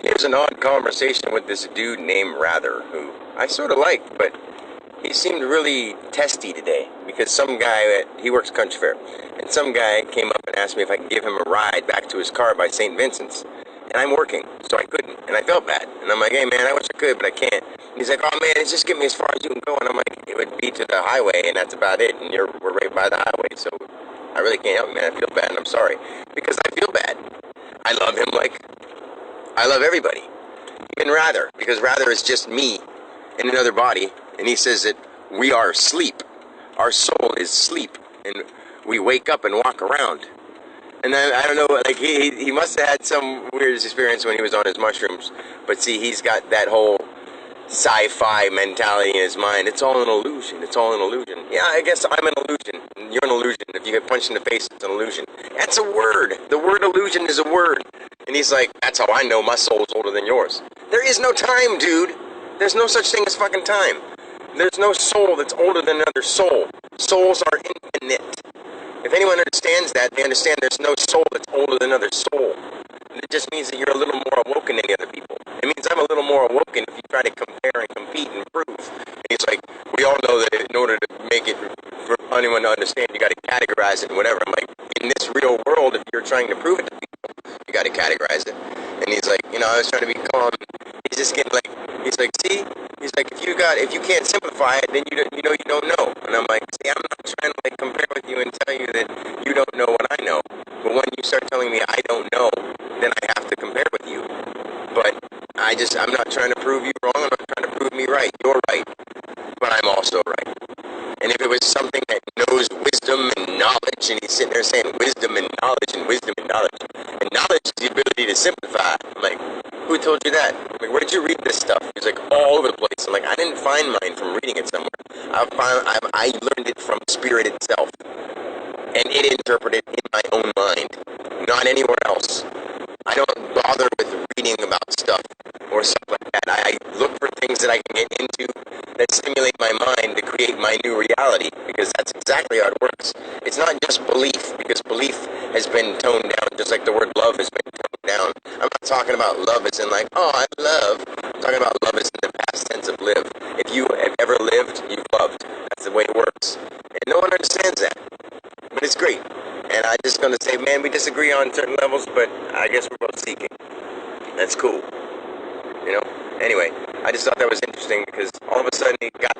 Here's an odd conversation with this dude named Rather, who I sort of liked, but he seemed really testy today because some guy, he works country fair, and some guy came up and asked me if I could give him a ride back to his car by St. Vincent's. And I'm working, so I couldn't, and I felt bad. And I'm like, hey man, I wish I could, but I can't. And he's like, oh man, it's just get me as far as you can go. And I'm like, it would be to the highway, and that's about it. And we're right by the highway, so I really can't help you, man. I feel bad, and I'm sorry. Because I feel bad. I love him like I love everybody. Even Rather, because Rather is just me in another body, and he says that we are sleep. Our soul is sleep, and we wake up and walk around. And then, I don't know, like, he must have had some weird experience when he was on his mushrooms. But see, he's got that whole sci-fi mentality in his mind. It's all an illusion. It's all an illusion. Yeah, I guess I'm an illusion. You're an illusion. If you get punched in the face, it's an illusion. That's a word. The word illusion is a word. And he's like, that's how I know my soul's older than yours. There is no time, dude. There's no such thing as fucking time. There's no soul that's older than another soul. Souls are infinite. If anyone understands that, they understand there's no soul that's older than another soul. It just means that you're a little more awoken than the other people. It means I'm a little more awoken if you try to compare and compete and prove. And he's like, we all know that in order to make it for anyone to understand, you got to categorize it and whatever. I'm like, in this real world, if you're trying to prove it to people, you got to categorize it. And he's like, I was trying to be calm. He's just getting like, he's like, see? He's like, if you can't simplify it, then you don't know. And I'm like, see, I'm not trying to like compare with you and tell you that you don't know what I know. But when you start telling me I don't know, then I have to compare with you. But I'm not trying to prove you wrong. I'm not trying to prove me right. You're right, but I'm also right. And if it was something that knows wisdom and knowledge, and he's sitting there saying wisdom and knowledge and wisdom and knowledge is the ability to simplify. I'm like, who told you that? I'm like, where did you read this stuff? He's like, all over the place. I'm like, I didn't find mine from reading it somewhere. I learned it from spirit itself, and it interpreted in my own mind, not anywhere else. I don't bother with reading about stuff or stuff like that. I look for things that I can get into that stimulate my mind to create my new reality, because that's exactly how it works. It's not just belief, because belief has been toned down, just like the word love has been toned down. I'm not talking about love as in like, oh, I love. I'm talking about love as in the past tense of live. If you have ever lived, you've loved. That's the way it works. And no one understands that. But it's great. And I'm just going to say, man, we disagree on certain levels, but I guess we're both seeking. That's cool. Anyway, I just thought that was interesting because all of a sudden it got...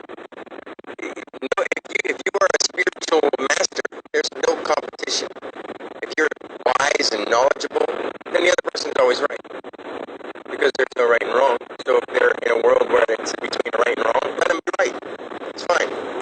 if you are a spiritual master, there's no competition. If you're wise and knowledgeable, then the other person's always right. Because there's no right and wrong. So if they're in a world where it's between a right and